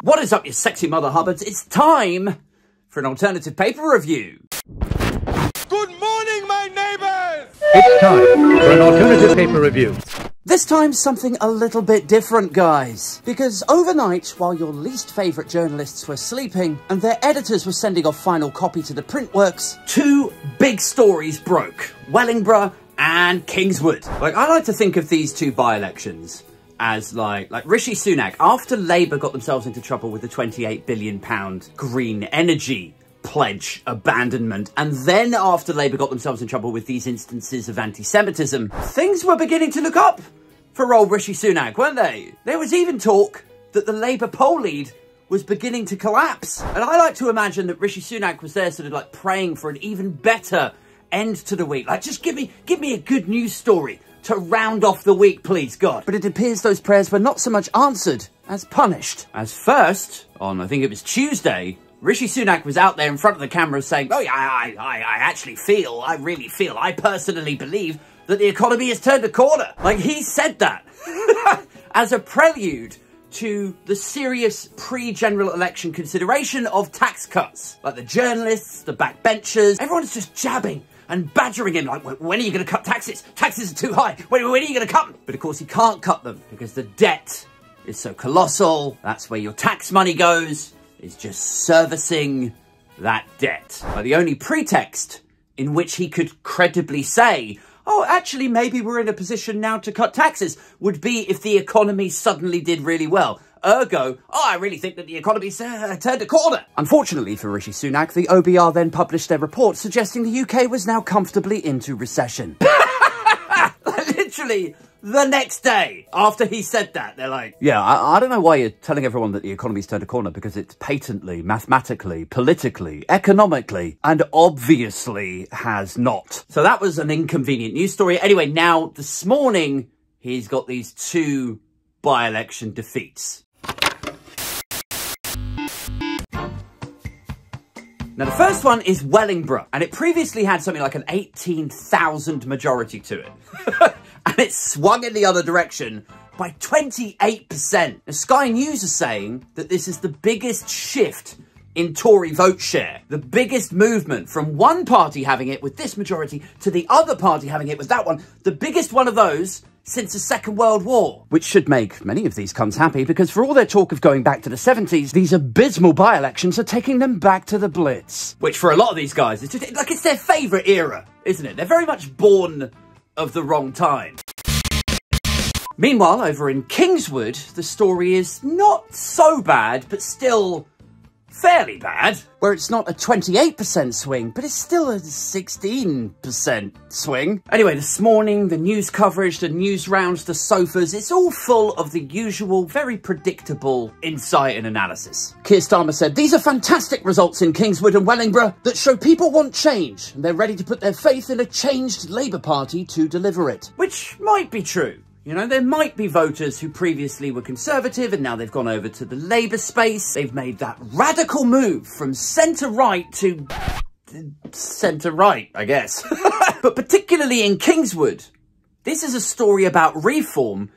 What is up, you sexy mother hubbards? It's time for an alternative paper review. Good morning, my neighbours! It's time for an alternative paper review. This time, something a little bit different, guys. Because overnight, while your least favourite journalists were sleeping and their editors were sending off final copy to the printworks, two big stories broke. Wellingborough and Kingswood. I like to think of these two by-elections as like Rishi Sunak, after Labour got themselves into trouble with the £28 billion green energy pledge abandonment, and then after Labour got themselves in trouble with these instances of anti-Semitism, things were beginning to look up for old Rishi Sunak, weren't they? There was even talk that the Labour poll lead was beginning to collapse. And I like to imagine that Rishi Sunak was there sort of like praying for an even better end to the week. Like, just give me a good news story to round off the week, please, God. But it appears those prayers were not so much answered as punished. As first, on I think it was Tuesday, Rishi Sunak was out there in front of the camera saying, oh yeah, I really feel, I personally believe that the economy has turned a corner. Like, he said that as a prelude to the serious pre-general election consideration of tax cuts. Like the journalists, the backbenchers, everyone's just jabbing and badgering him like, when are you going to cut taxes? Taxes are too high. When are you going to cut them? But of course he can't cut them because the debt is so colossal. That's where your tax money goes, is just servicing that debt. Like, the only pretext in which he could credibly say, oh, actually, maybe we're in a position now to cut taxes, would be if the economy suddenly did really well. Ergo, oh, I really think that the economy's turned a corner. Unfortunately for Rishi Sunak, the OBR then published their report suggesting the UK was now comfortably into recession. Literally the next day after he said that, they're like, yeah, I don't know why you're telling everyone that the economy's turned a corner, because it's patently, mathematically, politically, economically, and obviously has not. So that was an inconvenient news story. Anyway, now this morning, he's got these two by-election defeats. Now, the first one is Wellingborough, and it previously had something like an 18,000 majority to it. And it swung in the other direction by 28%. Now, Sky News are saying that this is the biggest shift in Tory vote share. The biggest movement from one party having it with this majority to the other party having it with that one. The biggest one of those since the Second World War. Which should make many of these cunts happy, because for all their talk of going back to the 70s, these abysmal by-elections are taking them back to the Blitz. Which for a lot of these guys, it's just like it's their favourite era, isn't it? They're very much born of the wrong time. Meanwhile, over in Kingswood, the story is not so bad, but still fairly bad, where it's not a 28% swing, but it's still a 16% swing. Anyway, this morning, the news coverage, the news rounds, the sofas, it's all full of the usual, very predictable insight and analysis. Keir Starmer said, these are fantastic results in Kingswood and Wellingborough that show people want change, and they're ready to put their faith in a changed Labour Party to deliver it. Which might be true. You know, there might be voters who previously were Conservative and now they've gone over to the Labour space. They've made that radical move from centre-right to centre-right, I guess. But particularly in Kingswood, this is a story about reform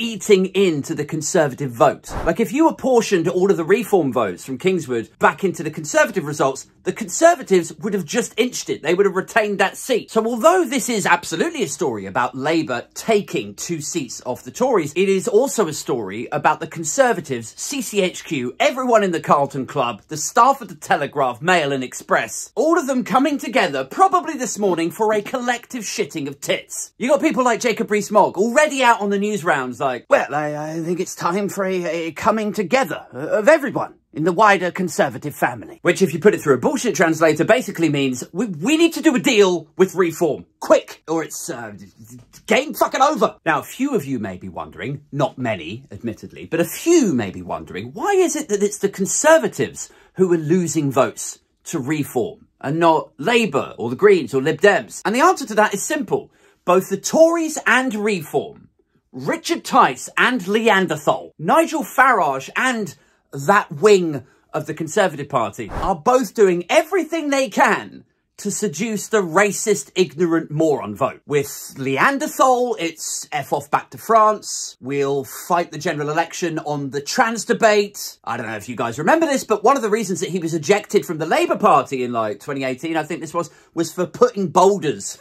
eating into the Conservative vote. Like, if you apportioned all of the reform votes from Kingswood back into the Conservative results, the Conservatives would have just inched it. They would have retained that seat. So although this is absolutely a story about Labour taking 2 seats off the Tories, it is also a story about the Conservatives, CCHQ, everyone in the Carlton Club, the staff of the Telegraph, Mail and Express, all of them coming together, probably this morning, for a collective shitting of tits. You got people like Jacob Rees-Mogg already out on the news rounds like, well, I think it's time for a coming together of everyone in the wider Conservative family. Which, if you put it through a bullshit translator, basically means we need to do a deal with reform. Quick, or it's game fucking over. Now, a few of you may be wondering, not many, admittedly, but a few may be wondering, why is it that it's the Conservatives who are losing votes to reform and not Labour or the Greens or Lib Dems? And the answer to that is simple. Both the Tories and reform, Richard Tice and Neanderthal, Nigel Farage and that wing of the Conservative Party are both doing everything they can to seduce the racist, ignorant moron vote. With Neanderthal, it's F off back to France. We'll fight the general election on the trans debate. I don't know if you guys remember this, but one of the reasons that he was ejected from the Labour Party in like 2018, I think this was for putting boulders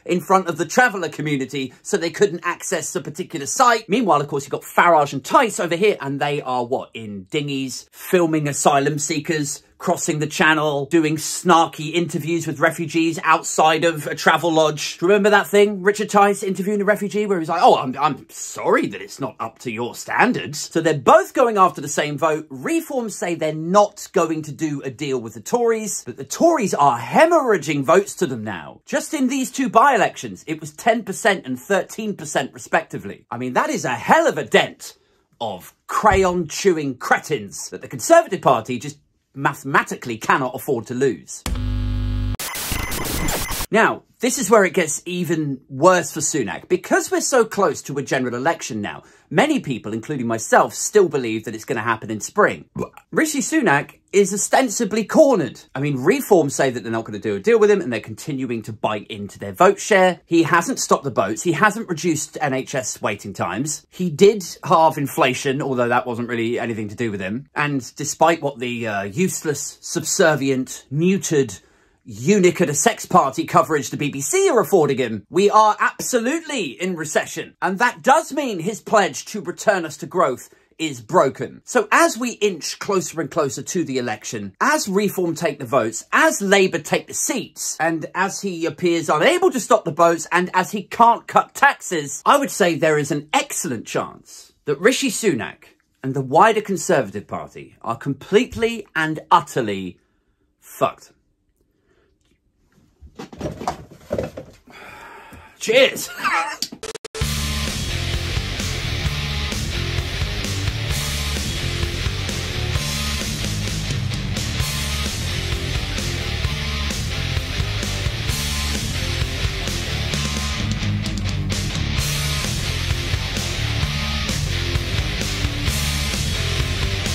in front of the traveller community so they couldn't access a particular site. Meanwhile, of course, you've got Farage and Tice over here, and they are, what, in dinghies, filming asylum seekers, crossing the channel, doing snarky interviews with refugees outside of a travel lodge. Do you remember that thing? Richard Tice interviewing a refugee where he was like, oh, I'm sorry that it's not up to your standards. So they're both going after the same vote. Reform say they're not going to do a deal with the Tories, but the Tories are hemorrhaging votes to them now. Just in these two by-elections, it was 10% and 13% respectively. I mean, that is a hell of a dent of crayon-chewing cretins that the Conservative Party just mathematically cannot afford to lose. Now, this is where it gets even worse for Sunak. Because we're so close to a general election now, many people, including myself, still believe that it's going to happen in spring. Rishi Sunak is ostensibly cornered. I mean, Reform say that they're not going to do a deal with him and they're continuing to bite into their vote share. He hasn't stopped the boats. He hasn't reduced NHS waiting times. He did halve inflation, although that wasn't really anything to do with him. And despite what the useless, subservient, neutered eunuch at a sex party coverage the BBC are affording him, we are absolutely in recession. And that does mean his pledge to return us to growth is broken. So as we inch closer and closer to the election, as Reform take the votes, as Labour take the seats, and as he appears unable to stop the boats, and as he can't cut taxes, I would say there is an excellent chance that Rishi Sunak and the wider Conservative Party are completely and utterly fucked. Cheers!